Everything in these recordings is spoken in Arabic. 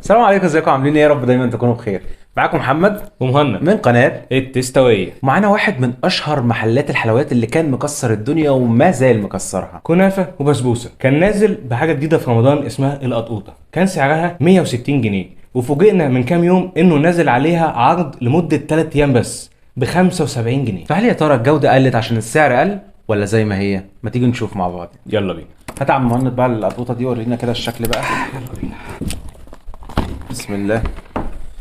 السلام عليكم، ازيكم؟ عاملين ايه؟ يا رب دايما تكونوا بخير. معاكم محمد ومهند من قناه. التستوية. معانا واحد من اشهر محلات الحلويات اللي كان مكسر الدنيا وما زال مكسرها. كنافة وبسبوسة كان نازل بحاجة جديدة في رمضان اسمها القطوطة، كان سعرها 160 جنيه، وفوجئنا من كام يوم انه نازل عليها عرض لمدة 3 ايام بس ب 75 جنيه. فهل يا ترى الجوده قلت عشان السعر قل ولا زي ما هي؟ ما تيجي نشوف مع بعض. يلا بينا. هات يا عم مهند بقى القطوطه دي، ورينا كده الشكل بقى. يلا بينا. بسم الله.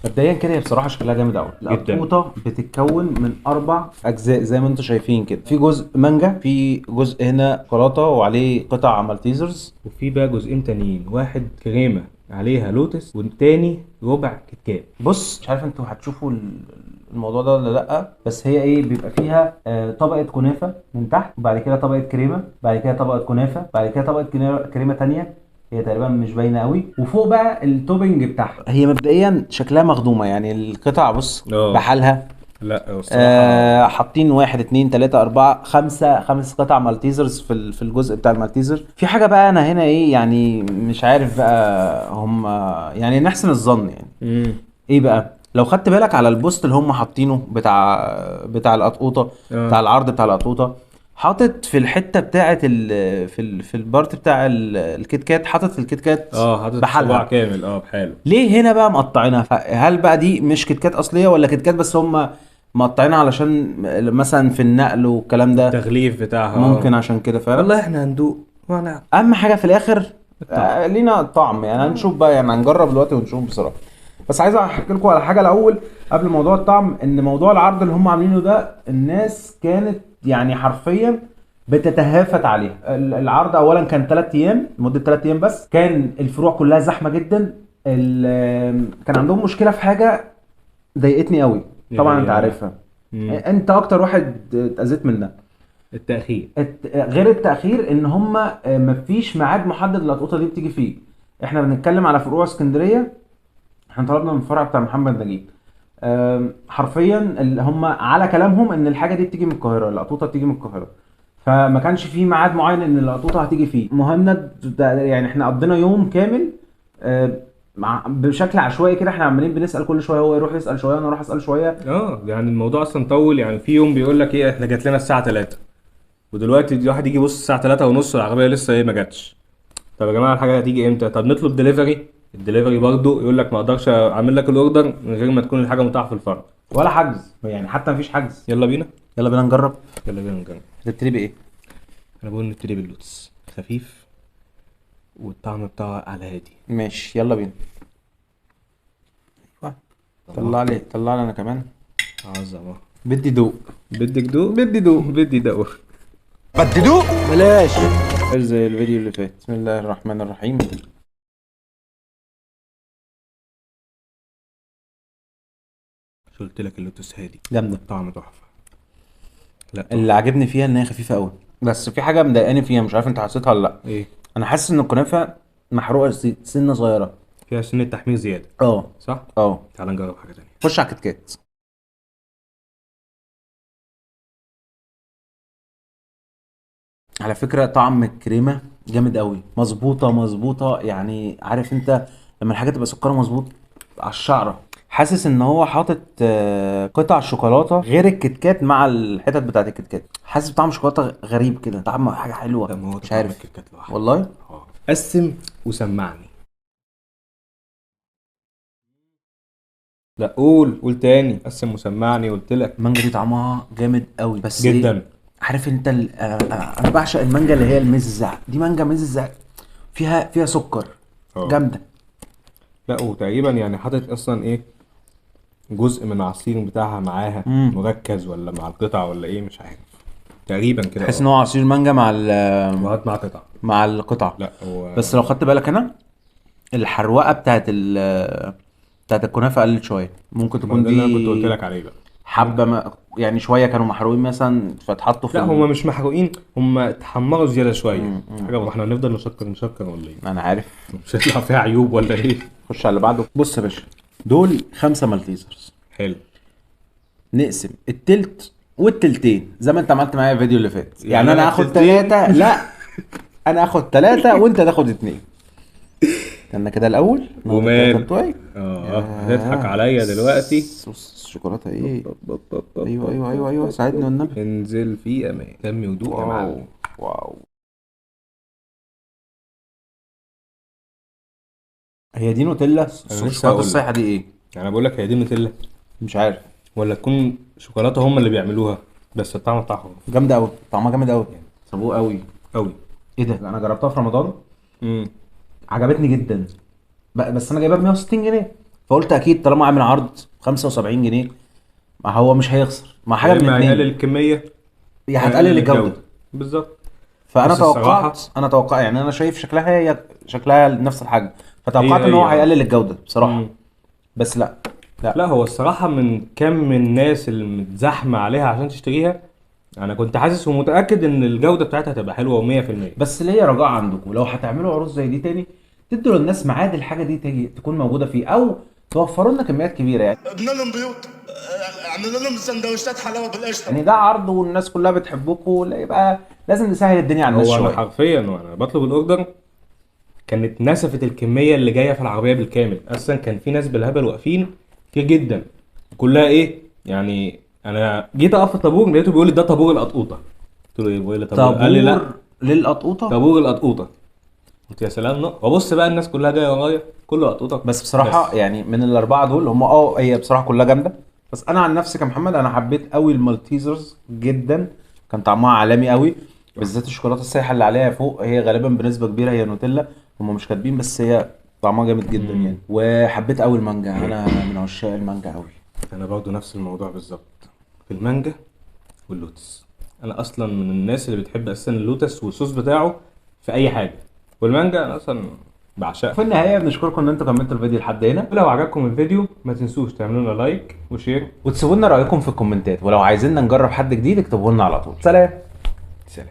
مبدئيا كده هي بصراحه شكلها جامد قوي. القطوطه بتتكون من 4 اجزاء زي ما انتم شايفين كده. في جزء مانجا، في جزء هنا شوكولاته وعليه قطع مالتيزرز، وفي بقى جزئين تانيين، واحد كريمة عليها لوتس والتاني ربع كيكات. بص مش عارف انتوا هتشوفوا الموضوع ده ولا لا، بس هي ايه، بيبقى فيها طبقه كنافه من تحت، وبعد كده طبقه كريمه، بعد كده طبقه كنافه، بعد كده طبقه كريمه تانية هي تقريبا مش باينه قوي، وفوق بقى التوبنج بتاعها. هي مبدئيا شكلها مخدومه، يعني القطع بص بحالها. لا الصراحة حاطين 1 2 3 4 5 قطع مالتيزرز في الجزء بتاع المالتيزر. في حاجه بقى انا هنا ايه، يعني مش عارف بقى هم، يعني نحسن الظن يعني. ايه بقى، لو خدت بالك على البوست اللي هم حاطينه بتاع القطوطه، بتاع العرض بتاع القطوطه، حاطط في الحته بتاعه في البارت بتاع الكيت كات، حاطط الكيت كات حاطط بحالها صباع كامل بحاله. ليه هنا بقى مقطعينها؟ هل بقى دي مش كيت كات اصليه ولا كيت كات بس هم مقطعينها علشان مثلا في النقل والكلام ده؟ التغليف بتاعها ممكن عشان كده فعلا. والله احنا هندوق وانا اهم حاجه في الاخر الطعم. لينا الطعم، يعني هنشوف بقى، يعني هنجرب دلوقتي ونشوف بصراحه. بس عايز احكي لكم على حاجه الاول قبل موضوع الطعم، ان موضوع العرض اللي هم عاملينه ده الناس كانت يعني حرفيا بتتهافت عليه. العرض اولا كان 3 ايام، مده 3 ايام بس، كان الفروع كلها زحمه جدا. كان عندهم مشكله في حاجه ضايقتني قوي، طبعا انت عارفها. انت اكتر واحد اتاذيت منها. التأخير. غير التأخير ان هم مفيش ميعاد محدد للقطوطة دي بتيجي فيه. احنا بنتكلم على فروع اسكندرية، احنا طلبنا من الفرع بتاع محمد نجيب. حرفيا اللي هم على كلامهم ان الحاجة دي بتيجي من القاهرة، القطوطة بتيجي من القاهرة، فما كانش فيه ميعاد معين ان القطوطة هتيجي فيه. مهند يعني احنا قضينا يوم كامل بشكل عشوائي كده، احنا عمالين بنسأل كل شوية، هو يروح يسأل شوية وانا اروح اسأل شوية. يعني الموضوع اصلا طول، يعني في يوم بيقول لك ايه احنا جات لنا الساعه 3، ودلوقتي واحد يجي يبص الساعه 3 ونص العربيه لسه ما جاتش. طب يا جماعه الحاجه هتيجي امتى؟ طب نطلب دليفري، الدليفري برضه يقول لك ما اقدرش اعمل لك الاوردر من غير ما تكون الحاجه متاحه في الفرع. ولا حجز، يعني حتى مفيش حجز. يلا بينا. يلا بينا نجرب. يلا بينا نجرب. هتبتدي بايه؟ انا بقول نبتدي باللوتس، خفيف والطعم بتاعه على هادي. ماشي يلا بينا. طلع لي انا كمان. عظمه. بدي دوق. بدك دوق. بدي دوق. بدي دوق. بدي دوق. بلاش زي الفيديو اللي فات. بسم الله الرحمن الرحيم. قلت لك اللوتس هادي جامده. طعم تحفه. لا اللي عاجبني فيها ان هي خفيفه قوي، بس في حاجه مضايقاني فيها، مش عارف انت حسيتها ولا لا. ايه؟ انا حاسس ان الكنافه محروقه سنه صغيره. فيها سنه تحمير زياده. صح. تعال نجرب حاجه تانية. خش على كتكات. على فكره طعم الكريمه جامد قوي، مظبوطه، يعني عارف انت لما الحاجه تبقى سكرها مظبوط على الشعره. حاسس ان هو حاطط قطع شوكولاته غير الكتكات مع الحتت بتاعت الكتكات. حاسس بطعم شوكولاته غريب كده، طعم حاجه حلوه. لا ما هو مش عارف الكتكات لوحده والله. قسم وسمعني. لا قول تاني. قسم وسمعني قلت لك. المانجا دي طعمها جامد قوي، بس جدا. إيه؟ عارف انت انا بعشق المانجا اللي هي المزع دي، مانجا مزع فيها سكر. جامده. لا وتقريبا يعني حاطط اصلا ايه، جزء من العصير بتاعها معاها مركز ولا مع القطع ولا ايه مش عارف. تقريبا كده. تحس ان هو عصير مانجا مع وهات مع قطع. مع القطع. لا هو بس لو خدت بالك هنا الحروقه بتاعت الكنافه قلت شويه، ممكن تكون ده اللي انا كنت قلت دي لك عليه بقى. حبه ما، يعني شويه كانوا محروقين مثلا فاتحطوا في لا هم مش محروقين، هم اتحمروا زياده شويه. حاجه واحنا هنفضل نشكر ولا ايه؟ انا عارف. مش هيطلع فيها عيوب ولا ايه؟ خش على اللي بعده. بص يا باشا، دول 5 مالتيزرز. حلو. نقسم التلت والتلتين زي ما انت عملت معايا الفيديو اللي فات، يعني انا أنا هاخد التلتين؟ 3. لا انا هاخد 3 وانت تاخد 2. انا كده الاول ومال. بتوعي. هتضحك عليا دلوقتي. الشوكولاته ايه؟ ايوه ايوه ايوه ايوه، ساعدني والنبي. انزل في امان، دمي ودوق يا معلم. واو. هي دي نوتيلا؟ لسه الشوكولاته هقول السايحه دي ايه؟ يعني بقول لك هي دي نوتيلا مش عارف. ولا تكون شوكولاته هم اللي بيعملوها، بس الطعم بتاعهم جامده قوي، طعمها جامد قوي، صابوه قوي. قوي. ايه ده؟ انا جربتها في رمضان، امم عجبتني جدا. بس انا جايبها ب 160 جنيه، فقلت اكيد طالما عامل عرض 75 جنيه، ما هو مش هيخسر مع حاجه يا من اما هيقلل اتنين، الكميه يا هتقلل الجوده. بالظبط. فانا بس توقعت الصراحة- انا توقع يعني انا شايف شكلها هي شكلها نفس الحجم، فتوقعت هي ان هو هي. هيقلل الجوده بصراحه. مم. بس لا. لا هو الصراحه من كم الناس اللي متزحمه عليها عشان تشتريها، انا كنت حاسس ومتاكد ان الجوده بتاعتها هتبقى حلوه و100%. بس ليا رجاء عندكم، لو هتعملوا عروض زي دي تاني، تدوا للناس ميعاد الحاجه دي تيجي تكون موجوده فيه، او توفروا لنا كميات كبيره يعني. ابننا لهم بيوت، عملنا لهم سندوتشات حلاوه بالقشطه. يعني ده عرض والناس كلها بتحبكم، يبقى لازم نسهل الدنيا على الناس هو انا شويه. حرفيا وانا بطلب الاوردر كانت نسفت الكميه اللي جايه في العربيه بالكامل، اصلا كان في ناس بالهبل واقفين كتير جدا، كلها ايه يعني. انا جيت اقف في الطابور لقيته بيقول لي ده طابور القطقوطه، قلت له ايه؟ بيقول لي طابور، قال لي لا طابور للقطقوطه. طابور القطقوطه. قلت يا سلام وابص بقى الناس كلها جايه ورايا كله قطقوطه. بس بصراحه بس. يعني من الاربعه دول هم هي بصراحه كلها جامده، بس انا عن نفسي كمحمد انا حبيت قوي المالتيزرز جدا، كان طعمها عالمي قوي، بالذات الشوكولاته السايحه اللي عليها فوق، هي غالبا بنسبه كبيره هي نوتيلا، هم مش كاتبين، بس هي طعمها جامد جدا يعني. وحبيت قوي المانجا، انا من عشاق المانجا قوي. انا برضو نفس الموضوع بالظبط في المانجا واللوتس. انا اصلا من الناس اللي بتحب اساسا اللوتس والصوص بتاعه في اي حاجه، والمانجا انا اصلا بعشقها. في النهايه بنشكركم ان انتوا كملتوا الفيديو لحد هنا، لو عجبكم الفيديو ما تنسوش تعملوا لنا لايك وشير. وتسيبوا لنا رايكم في الكومنتات، ولو عايزيننا نجرب حد جديد اكتبوا لنا على طول. سلام. سلام.